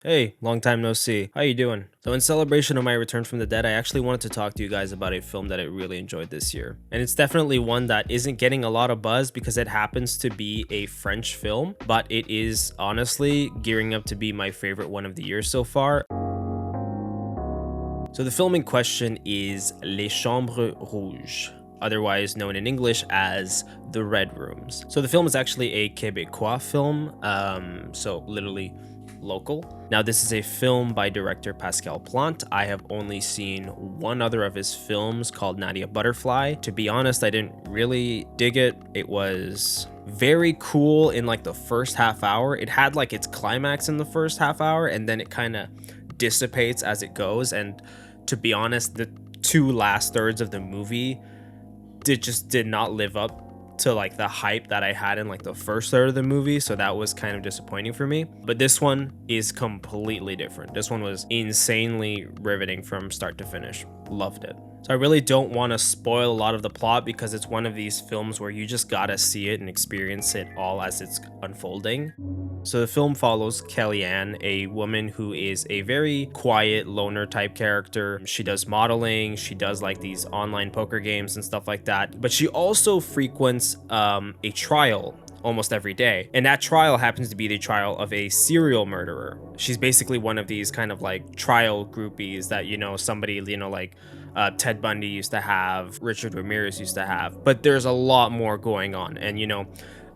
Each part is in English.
Hey, long time no see. How you doing? So in celebration of my return from the dead, I actually wanted to talk to you guys about a film that I really enjoyed this year. And it's definitely one that isn't getting a lot of buzz because it happens to be a French film, but it is honestly gearing up to be my favorite one of the year so far. So the film in question is Les Chambres Rouges, otherwise known in English as The Red Rooms. So the film is actually a Québécois film, so literally local. Now, this is a film by director Pascal Plante. I have only seen one other of his films called Nadia Butterfly. To be honest, I didn't really dig it. It was very cool in like the first half hour. It had like its climax in the first half hour, and then it kind of dissipates as it goes. And to be honest, the two last thirds of the movie did not live up to like the hype that I had in like the first third of the movie, so that was kind of disappointing for me. But this one is completely different. This one was insanely riveting from start to finish. Loved it. So I really don't want to spoil a lot of the plot because it's one of these films where you just gotta see it and experience it all as it's unfolding. So the film follows Kellyanne, a woman who is a very quiet loner type character. She does modeling, she does like these online poker games and stuff like that, but she also frequents a trial almost every day. And that trial happens to be the trial of a serial murderer. She's basically one of these kind of like trial groupies that, somebody, like Ted Bundy used to have, Richard Ramirez used to have, but there's a lot more going on. And,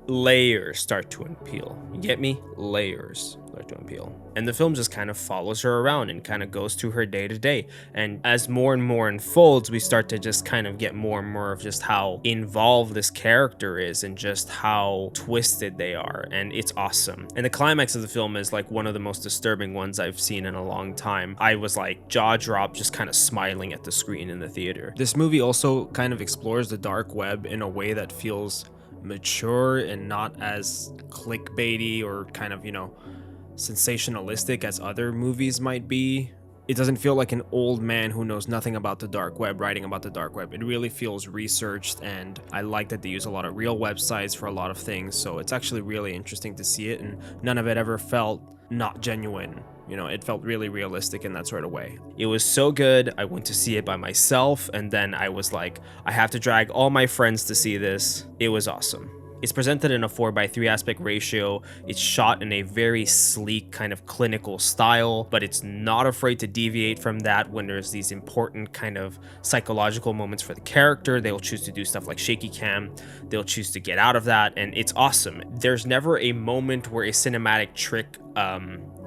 layers start to unpeel. You get me? Layers start to unpeel. And the film just kind of follows her around and kind of goes through her day to day. And as more and more unfolds, we start to just kind of get more and more of just how involved this character is and just how twisted they are. And it's awesome. And the climax of the film is like one of the most disturbing ones I've seen in a long time. I was like jaw dropped, just kind of smiling at the screen in the theater. This movie also kind of explores the dark web in a way that feels mature and not as clickbaity or kind of, sensationalistic as other movies might be. It doesn't feel like an old man who knows nothing about the dark web writing about the dark web. It really feels researched, and I like that they use a lot of real websites for a lot of things, so it's actually really interesting to see it, and none of it ever felt not genuine. It felt really realistic in that sort of way. It was so good. I went to see it by myself, and then I was like, I have to drag all my friends to see this. It was awesome. It's presented in a 4:3 aspect ratio. It's shot in a very sleek kind of clinical style, but it's not afraid to deviate from that when there's these important kind of psychological moments for the character. They'll choose to do stuff like shaky cam. They'll choose to get out of that, and it's awesome. There's never a moment where a cinematic trick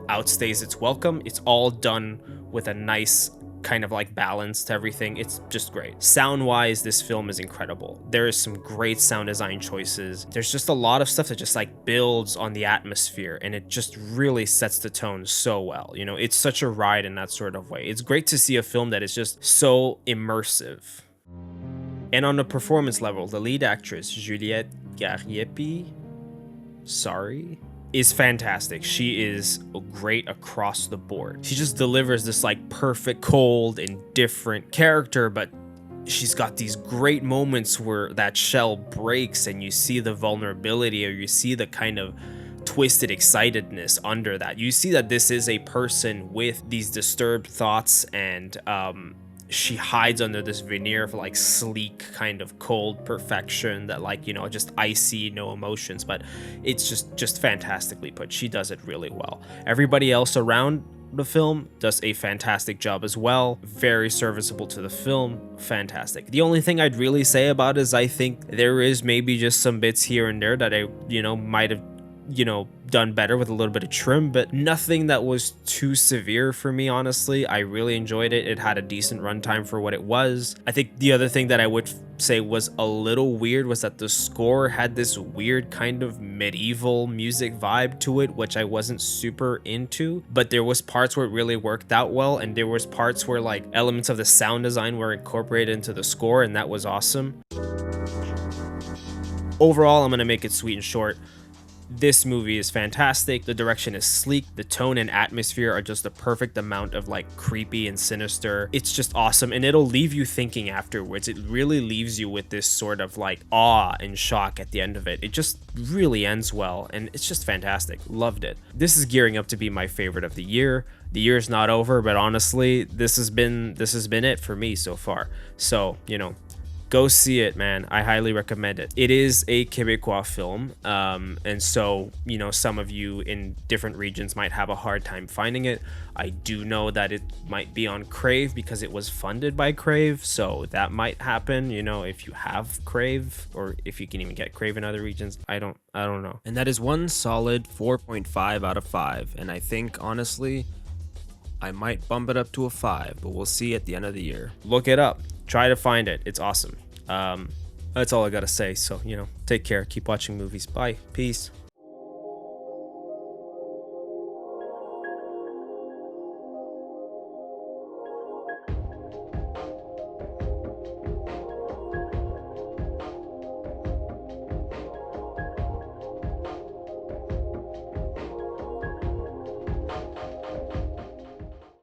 outstays its welcome. It's all done with a nice kind of like balance to everything. It's just great. Sound wise, this film is incredible. There is some great sound design choices. There's just a lot of stuff that just like builds on the atmosphere, and it just really sets the tone so well. It's such a ride in that sort of way. It's great to see a film that is just so immersive. And on a performance level, the lead actress, Juliette Gariepi, is fantastic. She is great across the board. She just delivers this like perfect, cold, and different character, but she's got these great moments where that shell breaks and you see the vulnerability, or you see the kind of twisted excitedness under that. You see that this is a person with these disturbed thoughts, and she hides under this veneer of like sleek kind of cold perfection that like, just icy, no emotions, but it's just fantastically put. She does it really well. Everybody else around the film does a fantastic job as well. Very serviceable to the film. Fantastic. The only thing I'd really say about it is I think there is maybe just some bits here and there that I, might have done better with a little bit of trim, but nothing that was too severe for me, honestly. I really enjoyed it. It had a decent runtime for what it was. I think the other thing that I would say was a little weird was that the score had this weird kind of medieval music vibe to it, which I wasn't super into, but there was parts where it really worked out well, and there was parts where like elements of the sound design were incorporated into the score, and that was awesome. Overall, I'm gonna make it sweet and short. This movie is fantastic. The direction is sleek. The tone and atmosphere are just the perfect amount of like creepy and sinister. It's just awesome, and it'll leave you thinking afterwards. It really leaves you with this sort of like awe and shock at the end of it. It just really ends well, and it's just fantastic. Loved it. This is gearing up to be my favorite of the year. The year's not over, but honestly, this has been it for me so far. So, you know, go see it, man. I highly recommend it. It is a Quebecois film, and so, you know, some of you in different regions might have a hard time finding it. I do know that it might be on Crave because it was funded by Crave, so that might happen, you know, if you have Crave, or if you can even get Crave in other regions. I don't know. And that is one solid 4.5 out of 5, and I think, honestly, I might bump it up to a 5, but we'll see at the end of the year. Look it up. Try to find it. It's awesome. That's all I gotta say. So, you know, take care. Keep watching movies. Bye. Peace.